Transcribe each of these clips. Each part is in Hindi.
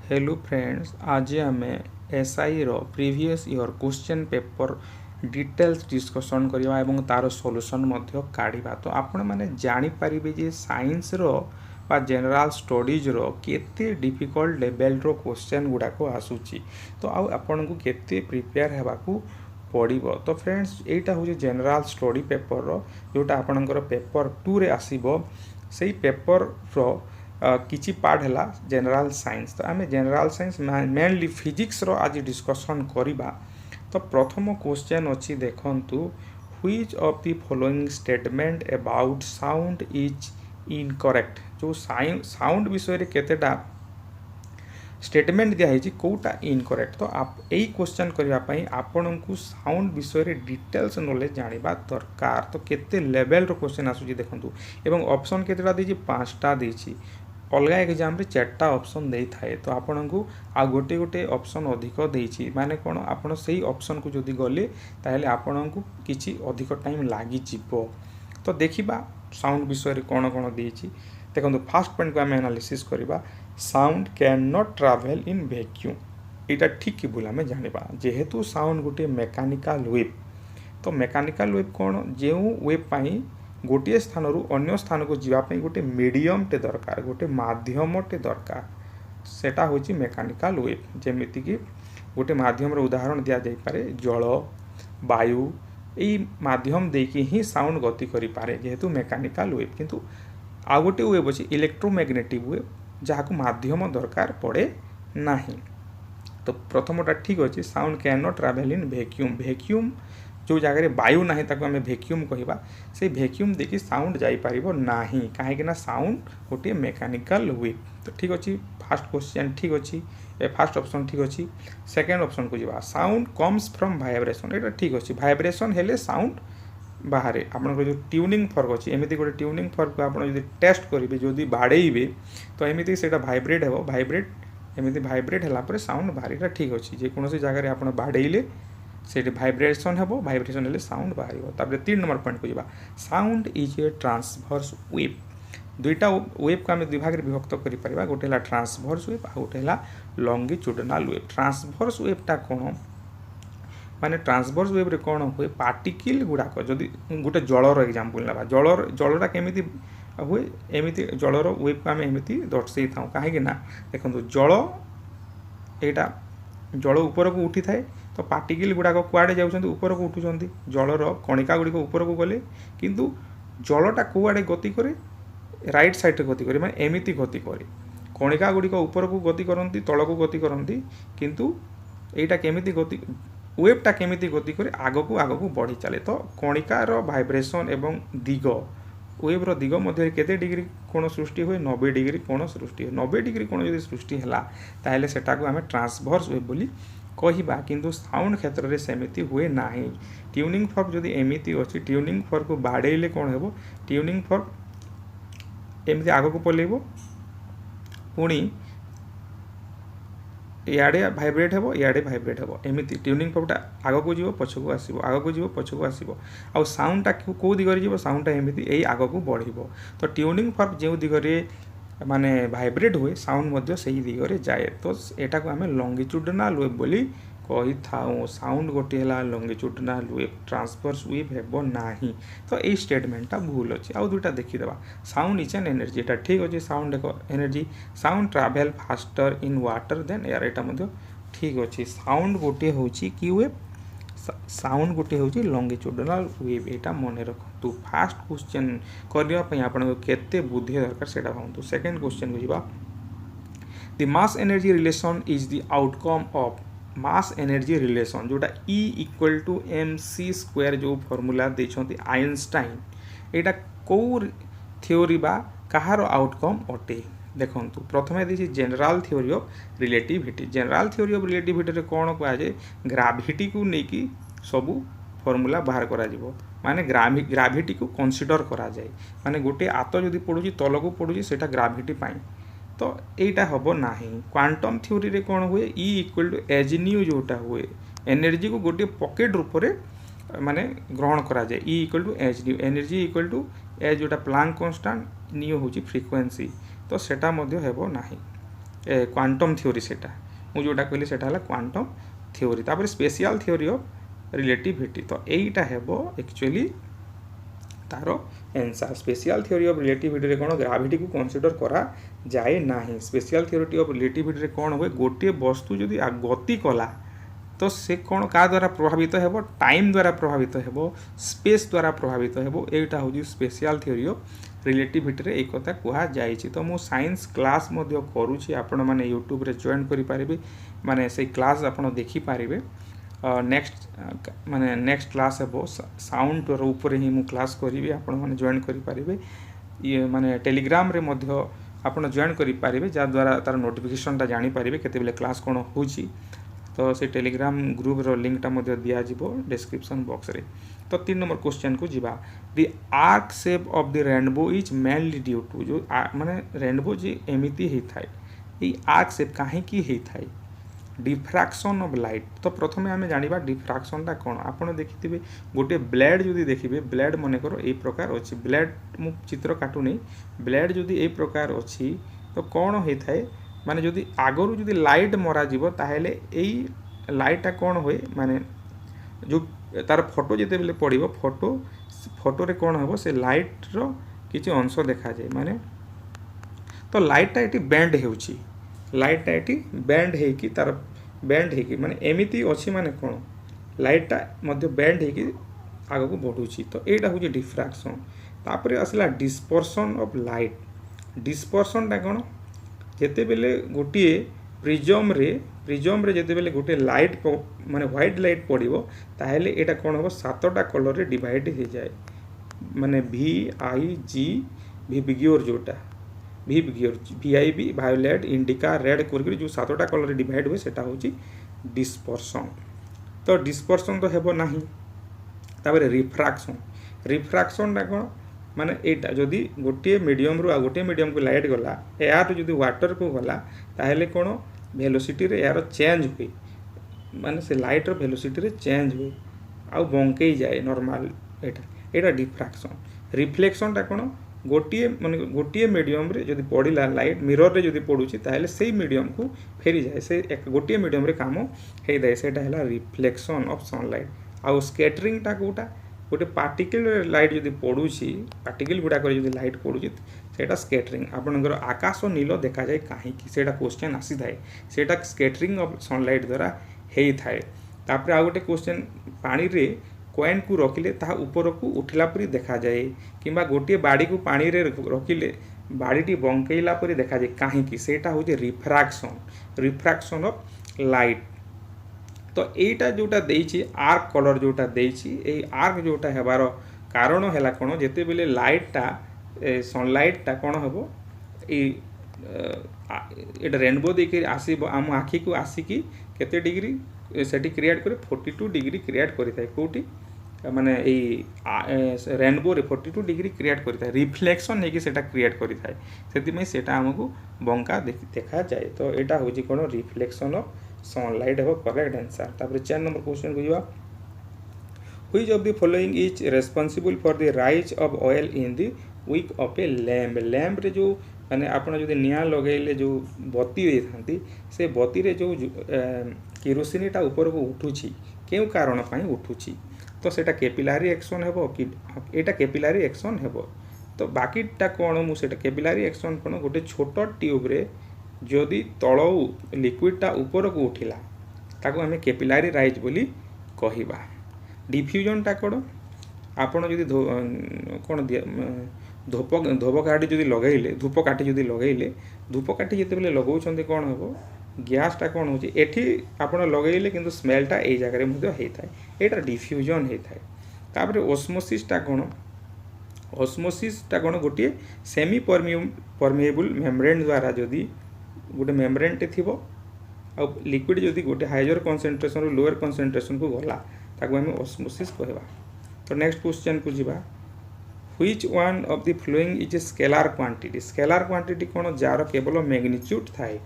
हेलो फ्रेंड्स, आज आम एसआई रो previous year question paper details discussion करवा एवं तार सॉल्यूशन मध्य काढ़ा। तो आपण मैंने जानीपर जे साइंस रो बा जनरल स्टडीज रो केते डिफिकल्ट लेवल रो क्वेश्चन गुड़ाक आसूची। तो आपन को केते प्रिपेयर हेबाकू पड़िबो। तो फ्रेंड्स एटा हूँ जनरल स्टडी पेपर रो जोटा आपणकर पेपर 2 रे आसीबो। सेही पेपर रो किछि पार्ट है जनरल साइंस। तो आम जनरल साइंस मेनली फिजिक्स रो आज डिस्कशन करिबा। तो प्रथम क्वेश्चन अच्छी देखंतु, which of the following statement about sound is incorrect. जो साउंड विषय रे केतेटा स्टेटमेंट दिखाई कौटा इनकरेक्ट। तो आप यही क्वेश्चन करने आपण को साउंड विषय रे डिटेल्स नॉलेज जानिबा दरकार। तो केते लेवल रो क्वेश्चन आसुची देखंतु एवं ऑप्शन केतेटा देछि 5टा देछि। अलग एग्जाम रे 4टा ऑप्शन दे थाए। तो आपण को आ गोटे गोटे ऑप्शन अधिक देछि माने कोन आपण सही ऑप्शन को जदि गले ताहेले आपण को किछि अधिक टाइम लागि जिवो। तो देखिबा साउंड विषय रे कोन कोन देछि देखंतु। फर्स्ट पॉइंट को आम एनालिसिस करबा, sound can not travel in vacuum. इटा ठीक कि भूल आम जानिबा। जेहेतु साउंड गोटे मेकानिकल वेव, तो मेकानिकल वेव कौन जो वेव पाई गोटे स्थान रु अन्य स्थान को जीवाई गोटे मीडियम टे दरकार, गोटे माध्यम टे दरकार। सेटा होची मेकानिकल वेव। जेमिति कि गोटे माध्यम रो उदाहरण दिया जाई पारे जल, वायु, यही माध्यम देकी ही साउंड गति करि पारे जेहेतु मेकानिकल वेव। किंतु आ गोटे वेव अच्छी इलेक्ट्रोमैग्नेटिक वेव जहाँ माध्यम दरकार पड़े नाही। तो प्रथमटा ठीक अच्छे, sound can not travel in vacuum. Vacuum जो जगह वायु ना ताको आम वैक्यूम कहवा, से वैक्यूम देखी साउंड जापर ना कहीं साउंड गोटे मेकानिकल वेव। तो ठीक अच्छे, फास्ट क्वेश्चन ठीक अच्छी, फास्ट ऑप्शन ठीक अच्छी। सेकेंड ऑप्शन को जावा, साउंड कम्स फ्रॉम वाइब्रेशन। ये ठीक अच्छे, वाइब्रेशन हेले साउंड बाहर आपन जो ट्यूनिंग फर्क अच्छी। एमती गोटे ट्यूनिंग फर्क को आप टेस्ट करेंगे जदि बाड़े तो एमती से भाइब्रेट हे, भाइब्रेट एमती भाइब्रेट है साउंड बाहर। ठीक अच्छे, जेकोसी जगह आप बाड़े से भाइब्रेशन हे, भाइब्रेशन हेले साउंड बाहर। 3 नंबर पॉइंट को जावा, sound is a transverse wave. दुईटा वेव को आम दुई भाग में विभक्त कर, गोटे है ट्रांसवर्स वेव आ गोटे है लॉन्गिट्यूडिनल वेव। ट्रांसवर्स वेवटा कौन माने ट्रांसवर्स वेव रे कौन हुए, पार्टिकल गुड़ाक जदि गोटे जलर एग्जांपल ना, जलटा केमिति हुए एमती जलर वेव को आम एमती दर्शे था कहीं देखो जल एटा जल ऊपर को उठी थाए। तो पार्टिकल गुड़ाक कुआड़े जाऊँ ऊपर को उठुंट, जलर कणिका गुड़िक ऊपर को गले किंतु जलटा कुआड़े गति करे, राइट साइड गति करे माने एमती गति करे। कणिका गुड़िक ऊपर को गति करती, तल को गति करती, किंतु एटा केमिति गति वेवटा केमिति गति करे आगक बढ़ी चले। तो कणिकार भाइब्रेशन एवं दिग वेव्र दिग मध्य केते डिग्री कोण सृष्टि हुए, 90 डिग्री कोण सृष्टि हुए। 90 डिग्री कोण यदि सृष्टि है ताहले सेटाको आमे ट्रांसवर्स वेव बोली कहिबा। किंतु साउंड क्षेत्र में सेमिति हुए नाही। ट्यूनिंग फर्क जदि एमिति अछि, ट्यूनिंग फर्क को बाड़ेले कोण हेबो, ट्यूनिंग फर्क एमिति आगक पलेबो, पुणी इे भाइब्रेट हे, इे भाइब्रेट हे, एमती ट्यूनिंग फर्कटा आगक जीव पछक आसो, आगक जीव पछक आसो। आ साउंडटा कौ दिगरे जीव, साउंडटा एमती यही आगक बढ़ो। तो ट्यूनिंग फर्क जो दिगरे माने भाइब्रेट हुए, साउंड मध्य सही दिगरे जाए। तो एटा को आम लॉन्गिट्यूडिनल वेव बोली कही था। साउंड गोटे है लॉन्गिट्यूडिनल वेव, ट्रांसवर्स वेव हेबो नाही। तो यही स्टेटमेंटा भूल अच्छे। आउ दुईटा देखीदेवा, साउंड इज एन एनर्जी, एटा ठीक अच्छे, साउंड एक energy. Sound travel faster in water than air, एटा मध्य ठीक अच्छे। साउंड गोटे होची कि वेव, साउंड गोटे होची लॉन्गिट्यूडिनल वेव, एटा मन रखतु। फास्ट क्वेश्चन करने आपको केते बुद्धि दरकार सेटा भावतु। सेकेंड क्वेश्चन को जावा, the mass energy relation is the outcome of mass energy relation, जोटा E = mc² जो फॉर्मूला देछंती आइंस्टाइन, एटा कौ थ्योरी बा कहार आउटकम अटे देखंतु। प्रथमे देछि general theory of relativity. General theory of relativity रे कोन कहा जाय, ग्रेविटी को लेकी सबू फॉर्मूला बाहर करा जिवो, माने ग्रेविटी को कंसीडर करा जाय। माने गोटे आत जदि पड़ुची तल को पड़ुची सेटा ग्रेविटी पाई, तो यहीटा हम ना। क्वांटम थ्योरी रे कौन हुए, E = hν जोटा हुए, एनर्जी को गोटे पॉकेट रूप में माने ग्रहण करा जाए। E = hν, एनर्जी = h जोटा प्लांक कांस्टेंट, ν होची फ्रीक्वेंसी। तो सेटा मध्य हेबो नाही। क्वांटम थ्योरी सेटा मु जोटा कहली सेटा हला क्वांटम थ्योरी तापर स्पेशल थ्योरी ऑफ रिलेटिविटी तो एटा हेबो एक्चुअली तार answer special theory of relativity रे कोन ग्रेविटी को कंसीडर करा जाए नाही स्पेशल थ्योरी ऑफ रिलेटिविटी रे कोन होय गोटे वस्तु जदि गति कला तो से कौन का द्वारा प्रभावित हेबो टाइम द्वारा प्रभावित हेबो स्पेस द्वारा प्रभावित हेबो एटा हो स्पेशल थ्योरी ऑफ रिलेटिविटी रे एक कथा कुहा जायछि तो मु साइंस क्लास मध्य करूछि आपण माने यूट्यूब रे जॉइन करि पारिबे माने से क्लास आपण देखि पारिबे नेक्स्ट माने नेक्स्ट क्लास हेबो साउंड रो ऊपर ही मु क्लास करिवे आपण माने जॉइन करि पारिबे ये माने टेलीग्राम रे मध्य आपण जॉइन करि पारिबे जा द्वारा तार नोटिफिकेशन ता जानि पारिबे केते बेले क्लास कोन होछि तो से टेलीग्राम ग्रुप रो लिंक टा मध्य दिया जिवो डिस्क्रिप्शन बॉक्स रे तो 3 नंबर क्वेश्चन को जिबा the arc shape of the rainbow is mainly due to जो माने रेनबो जे एमिति हे थाए ई आर्क शेप काहे की हे थाए डिफ्रैक्शन ऑफ लाइट तो प्रथमे आमे जानिबा डिफ्रैक्शन टा कोन आपण देखिथिबे गोटे ब्लेड जदी देखिबे ब्लेड मने करो ए प्रकार अछि ब्लेड मु चित्र काटू नै ब्लेड जदी ए प्रकार अछि तो कोन हे थाए माने जदि आगरु जदि लाइट मरा जीवो ताहेले एई लाइटटा कोन होय माने जो तार फोटो जेते बेले पड़िबो फोटो रे कोन हेबो से लाइट रो किछि अंश देखा जाय माने तो लाइटटा एटी बेंड हेउची लाइटटा एटी बेंड हे कि तार बेंड हे कि माने एमिति अछि माने कोन लाइटटा मध्य बेंड हे कि आगो को बढ़ुची तो एटा होची डिफ्रैक्शन तापरे असला डिस्पर्शन ऑफ लाइट डिस्पर्शन टा कोन जेते बेले गोटे प्रिज्म रे जेते बेले गोटे लाइट माने व्हाइट लाइट पड़िबो ताहेले एटा कोन होबो सातटा कलर रे डिवाइड हो जाए माने we I ji VIBGYOR जोटा वी बिगियोर वीआईबी वायोलेट इंडिका रेड करके जो सातटा कलर रे डिवाइड होय सेटा होची डिस्पर्शन तो डिस्पर्शन तो हेबो नाही ताबरे रिफ्रैक्शन टा कोन माने एटा जदि गोटे मीडियम रो आ गोटे मीडियम को लाइट गला एयर जदि वाटर को गला ताहेले कोन वेलोसिटी रे एयर चेंज हुई माने से लाइट रो वेलोसिटी रे चेंज हुई आ बंकेई जाए नॉर्मल एटा डिफ्रैक्शन रिफ्लेक्शन टा कोन गोटे मीडियम रे जदि पड़िला लाइट मिरर रे जदि पडुची ताहेले सेही मीडियम को फेरी जाए से एक गोटे मीडियम रे काम हे दाय सेटा हला रिफ्लेक्शन ऑफ सनलाइट आ स्कैटरिंग टा कोटा गोटे पार्टिकल लाइट जदि पड़ुची पार्टिकल गुडा कर जदि लाइट पड़ुची सेटा स्कैटरिंग आपनकर आकाश नील देखा जाए काहे कि सेटा क्वेश्चन आसी थाए सेटा स्कैटरिंग ऑफ सनलाइट द्वारा हेई थाए तापर आ गोटे क्वेश्चन पानी रे कॉइन को रखिले ता ऊपर को उठला परी देखा जाए किबा गोटे बाड़ी को पानी रे रखिले बाड़ीटी बंकेइला परी देखा जाए काहे कि सेटा होजे रिफ्रैक्शन ऑफ लाइट तो एटा जोटा देइछि आर्क कलर जोटा देइछि ए आर्क जोटा हेबार कारण हैला कोन जेते बेले लाइटटा सनलाइट टा कोन हेबो एटा रेनबो देके आसीबो आम आखी को आसीकी केते डिग्री सेटी क्रिएट करे 42 डिग्री क्रिएट करिथाय कोठी माने ए रेनबो रे 42 डिग्री क्रिएट करिथाय रिफ्लेक्शन नेकी सेटा क्रिएट करिथाय सेति में सेटा हमकु बंका देखा जाए तो एटा होजी कोन रिफ्लेक्शन ऑफ सनलाइट है करेक्ट आंसर तापर 4 नंबर क्वेश्चन को जीवा which of the following is responsible for the rise of oil in the wick of a lamp रे जो माने आपण जदि निया लगेले जो बत्ती दे थांती से बत्ती रे जो केरोसिनटा ऊपर को उठुची केउ कारण पई उठुची तो सेटा कैपिलरी एक्शन हेबो कि एटा कैपिलरी एक्शन हेबो तो बाकीटा कोन मु सेटा कैपिलरी एक्शन कोन गोटे छोटो ट्यूब रे जदि तळ लिक्विडटा ऊपर को उठिला ताको हमें कैपिलरी राइज बोली कहिबा डिफ्यूजनटा कोन आपण जदि कोन धूपकाठी जदि लगेले धूपकाठी जते बेले लगाउछन्ते कोन हेबो गैसटा कोन होची एठी आपण लगेले किंतु स्मेलटा ए जगह रे मध्ये हेइ थाए एटा डिफ्यूजन हेइ थाए तापर ओस्मोसिसटा कोन गोटे सेमी परमिएबल मेम्ब्रेन द्वारा जदि गोटे मेम्ब्रेन टे थिबो आ लिक्विड जदि गोटे हायर कंसंट्रेशन रो लोअर कंसंट्रेशन को गला ताको हम ओस्मोसिस कहबा तो नेक्स्ट क्वेश्चन को जीवा which one of the following is a scalar quantity कोन जार केवल मैग्नीट्यूड थाए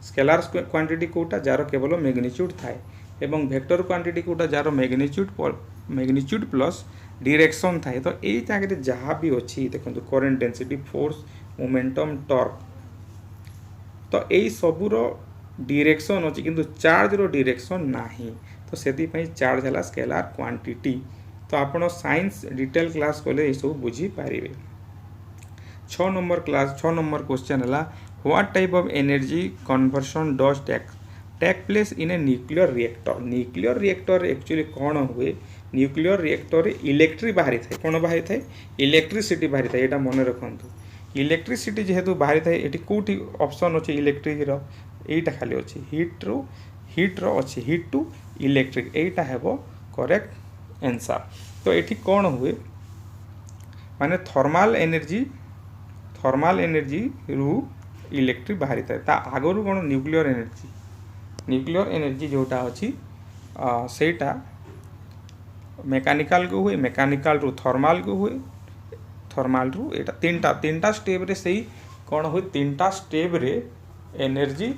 स्केलर क्वांटिटी कोटा जार केवल मैग्नीट्यूड थाए एवं वेक्टर क्वांटिटी कोटा जार मैग्नीट्यूड प्लस डायरेक्शन थाए तो एई जागे जहाँ भी अच्छी देखो current density force momentum torque तो यही सबूर डायरेक्शन अच्छी किंतु चार्ज रो डायरेक्शन नाही तो सेति पई चार्ज हला स्केलार क्वांटिटी। तो आपण साइंस डिटेल क्लास कोले ये सब बुझी पारिबे। 6 नंबर क्वेश्चन हला what type of energy conversion does take place in a nuclear reactor. Nuclear reactor actually कौन हुए न्यूक्लियर रिएक्टर इलेक्ट्रिक बाहरी थाए कौन बाहरी थाए इलेक्ट्रिसिटी बाहरी थाए एटा मन रखंतु इलेक्ट्रिसिटी जेहेतु बाहरी थाए एटी कोठी ऑप्शन अछि इलेक्ट्रिक रो एटा खाली अछि हीट रो अछि हीट टू इलेक्ट्रिक एटा हेबो करेक्ट आंसर। तो एटी कौन हुए माने थर्मल एनर्जी रु इलेक्ट्रिक बाहरी थाए ता आगरु कौन न्यूक्लियर एनर्जी जोटा अछि सेटा मेकानिकल को हुए मेकानिकल रु थर्मल को हुए थर्मल रु एटा तीनटा स्टेप रे सही कौन हुए तीनटा स्टेप रे एनर्जी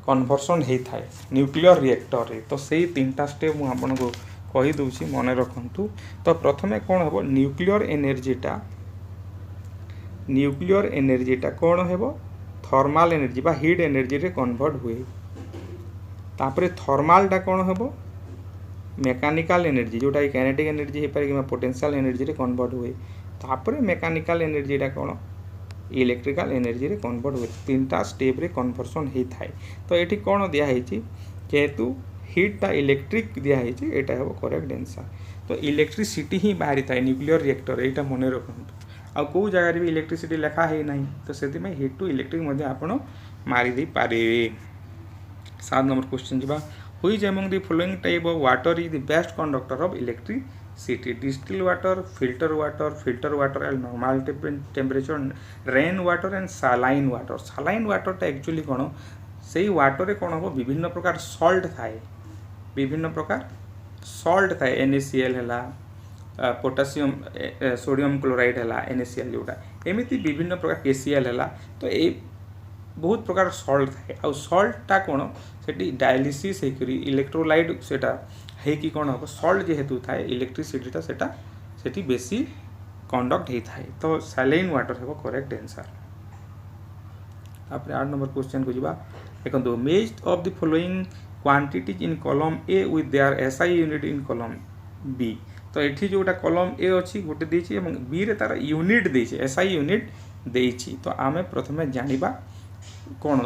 कन्वर्सन हे थाए न्यूक्लियर रिएक्टर रे। तो सही तीनटा स्टेप मु आपन को कहि दूची मन रखंतु। तो प्रथमे कौन हेबो न्यूक्लियर एनर्जीटा कौन हेबो थर्मल एनर्जी बा हीट एनर्जी रे कन्वर्ट हुए। तापरे थर्मलटा कौन हेबो मेकानिकल एनर्जी जोटा काइनेटिक एनर्जी हे पारे कि पोटेंशियल एनर्जी रे कन्वर्ट हुए। तापरे मेकानिकल एनर्जीटा कौन इलेक्ट्रिकल एनर्जी रे कन्वर्ट हुए। तीनटा स्टेप रे कन्वर्सन हे थाए। तो एठी कौन दिया हेची जेहेतु हीटा इलेक्ट्रिक दिया हेची एटा हेबो करेक्ट आंसर। तो इलेक्ट्रिसिटी ही बाहरी थाए न्यूक्लियर रिएक्टर एटा मने रखंतु आ को जगह रे भी इलेक्ट्रिसिटी लिखा हे नाही तो सेति में हीट टू इलेक्ट्रिक मध्ये आपण मारी दे पारे। 7 नंबर क्वेश्चन जिबा Which among the following type of water is the best conductor of electricity? Distilled water, filter water at normal temperature, rain water and saline water. Saline water टा एक्चुअली कौन से वाटर रे कौन हम विभिन्न प्रकार सॉल्ट थाए NaCl है पोटासियम सोडियम क्लोराइड है NaCl जोटा एमती विभिन्न प्रकार KCl है। तो ये बहुत प्रकार सॉल्ट थाए आ सॉल्टा कौन सेठी डायलिसिस हेकरी इलेक्ट्रोलाइट सेटा हेकी कौन हम सॉल्ट जेहेतु थाए इलेक्ट्रिसिटीटा सेटा सेठी बेसी कंडक्ट हे थाए। तो सैलाइन वाटर हेबो करेक्ट आंसर। तापर 8 नंबर क्वेश्चन को जिबा देखंतु match of the following quantities in column A with their SI unit in column B. तो एठी जोटा कॉलम ए अछि गोटे देछि एवं बी रे तार यूनिट देछि एसआई यूनिट देछि। तो आमे प्रथमे जानिबा कौन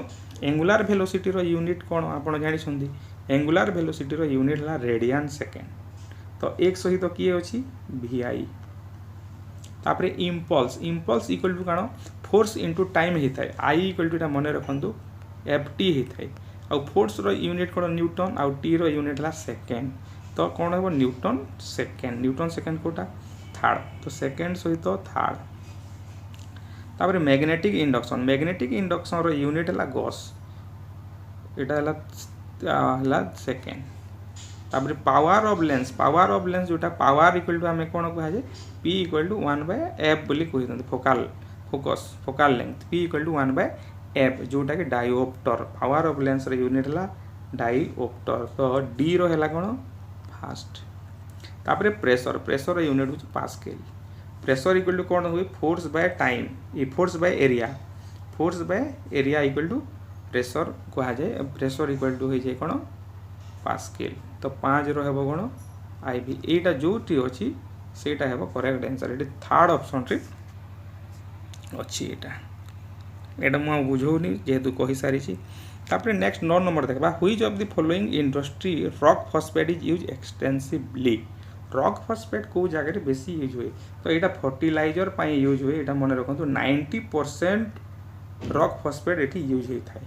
एंगुलर वेलोसिटी रो यूनिट कौन आपण जानि छथि एंगुलर वेलोसिटी रो यूनिट ला रेडियन सेकेंड। तो एक सहित तो किए अछि vi। तापरे इंपल्स इक्वल टू कानो फोर्स इनटू टाइम हे थाए i इक्वल टू ता मने रखंतु ft हे थाए आ फोर्स रो यूनिट कोन न्यूटन आ t रो यूनिट ला सेकेंड। तो कौन हेबो न्यूटन सेकेंड कोटा थर्ड। तो सेकेंड सहित थर्ड। तापर मैग्नेटिक इंडक्शन रो यूनिट है गॉस एटा हला सेकेंड। तापर पावर ऑफ लेंस जोटा पावर इक्वल टू हमें कौन कह P इक्वल टू 1/f बोली कहि focal length P equal to 1/f जोटा कि डायोप्टर पावर ऑफ लेंस रो यूनिट है डायोप्टर। तो D रो है कौन फास्ट। तापर प्रेशर यूनिट हो पास्कल। प्रेशर इक्वल टू कौन हुए फोर्स बाय टाइम ये force by area equal to pressure कह जाए प्रेशर इक्वल टू हो जाए कौन पास्कल। तो 5 रो हेबो कौन IV एटा जोटी अछि सेटा हेबो correct answer. Eighty third option रे अछि एटा मु बुझौनी जेहेतु कहि सारी छी। तापर नेक्स्ट 9 नंबर देखबा which of the following industry rock phosphate is use extensively. Rock phosphate को जगह बेसी यूज हुए तो यहाँ फर्टिलाइजर पाई यूज हुए यहाँ मन रखु 90% रॉक फॉस्फेट ये यूज होता है।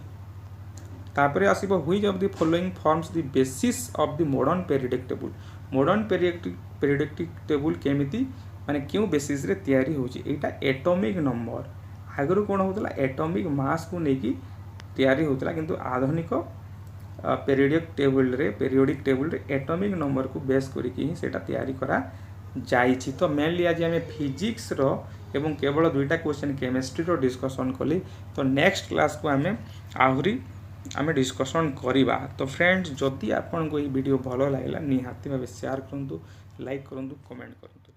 तापर आसब which of the following forms the basis of the modern periodic table केमिति माने क्यों बेसिस रे तैयारी होची एटा एटॉमिक नंबर आगरो कोन होतला एटॉमिक मास को लेकी तैयारी होतला किंतु आधुनिक पेरियोडिक टेबल रे एटॉमिक नंबर को बेस करके ही सेटा तैयारी करा जाइछि। तो मेनली आज आम फिजिक्स रो एवं केवल 2टा क्वेश्चन केमिस्ट्री रो डिस्कशन कली। तो नेक्स्ट क्लास को आहुरी आम डिस्कशन करिबा। तो फ्रेंड्स जदि आपन को ये वीडियो भलो लागला निहाती भाबे शेयर करंतु लाइक करंतु कमेंट करंतु।